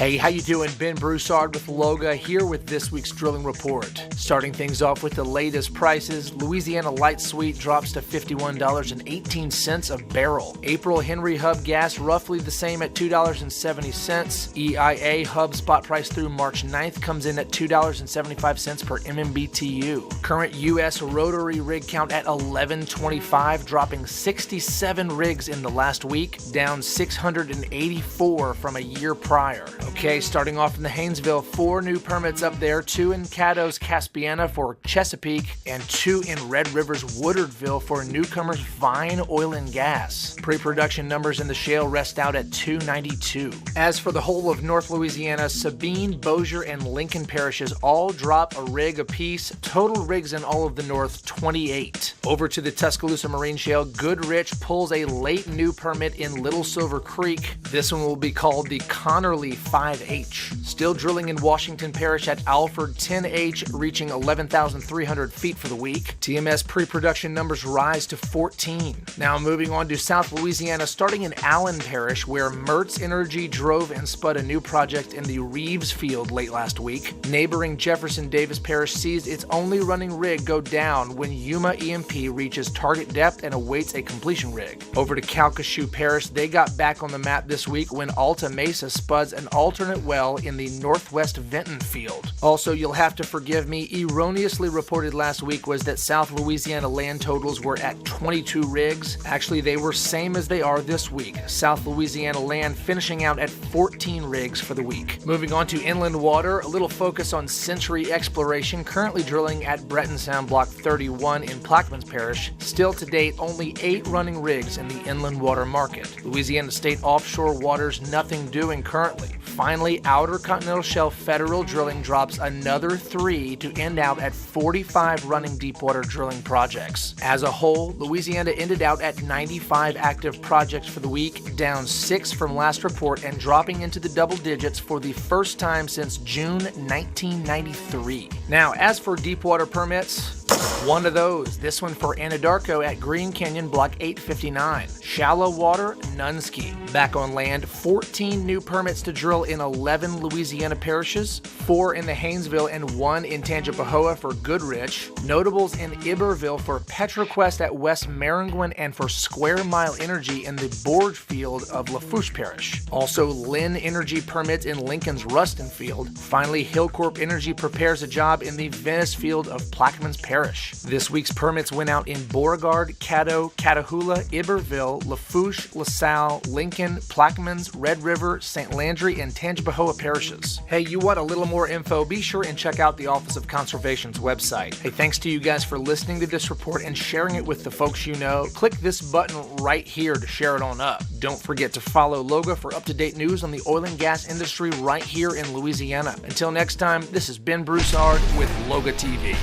Hey, how you doing? Ben Broussard with LOGA here with this week's drilling report. Starting things off with the latest prices, Louisiana Light Sweet drops to $51.18 a barrel. April Henry Hub gas roughly the same at $2.70. EIA Hub spot price through March 9th comes in at $2.75 per MMBTU. Current U.S. rotary rig count at 1125, dropping 67 rigs in the last week, down 684 from a year prior. Okay, starting off in the Haynesville, 4 new permits up there, 2 in Caddo's Caspiana for Chesapeake, and 2 in Red River's Woodardville for newcomers Vine Oil and Gas. Pre-production numbers in the shale rest out at 292. As for the whole of North Louisiana, Sabine, Bossier, and Lincoln parishes all drop a rig apiece. Total rigs in all of the north, 28. Over to the Tuscaloosa Marine Shale, Goodrich pulls a late new permit in Little Silver Creek. This one will be called the Connerly 5H. Still drilling in Washington Parish at Alford 10H, reaching 11,300 feet for the week. TMS pre-production numbers rise to 14. Now moving on to South Louisiana, starting in Allen Parish, where Mertz Energy drove and spud a new project in the Reeves field late last week. Neighboring Jefferson Davis Parish sees its only running rig go down when Yuma EMP reaches target depth and awaits a completion rig. Over to Calcasieu Parish, they got back on the map this week when Alta Mesa spuds an alternate well in the Northwest Vinton field. Also, you'll have to forgive me, erroneously reported last week was that South Louisiana land totals were at 22 rigs. Actually, they were same as they are this week. South Louisiana Land finishing out at 14 rigs for the week. Moving on to inland water, a little focus on Century Exploration, currently drilling at Breton Sound Block 31 in Plaquemines Parish. Still to date, only 8 running rigs in the inland water market. Louisiana State offshore waters, nothing doing currently. Finally, Outer Continental Shelf federal drilling drops another 3 to end out at 45 running deepwater drilling projects. As a whole, Louisiana ended out at 95 active projects for the week, down 6 from last report and dropping into the double digits for the first time since June 1993. Now, as for deepwater permits, one of those, this one for Anadarko at Green Canyon Block 859. Shallow water, Nunski. Back on land, 14 new permits to drill in 11 Louisiana parishes, 4 in the Haynesville and 1 in Tangipahoa for Goodrich. Notables in Iberville for PetroQuest at West Maringouin and for Square Mile Energy in the Borge field of Lafourche Parish. Also, Lynn Energy permits in Lincoln's Ruston field. Finally, Hillcorp Energy prepares a job in the Venice field of Plaquemines Parish. This week's permits went out in Beauregard, Caddo, Catahoula, Iberville, Lafourche, LaSalle, Lincoln, Plaquemines, Red River, St. Landry, and Tangipahoa parishes. Hey, you want a little more info? Be sure and check out the Office of Conservation's website. Hey, thanks to you guys for listening to this report and sharing it with the folks you know. Click this button right here to share it on up. Don't forget to follow LOGA for up-to-date news on the oil and gas industry right here in Louisiana. Until next time, this is Ben Broussard with LOGA TV.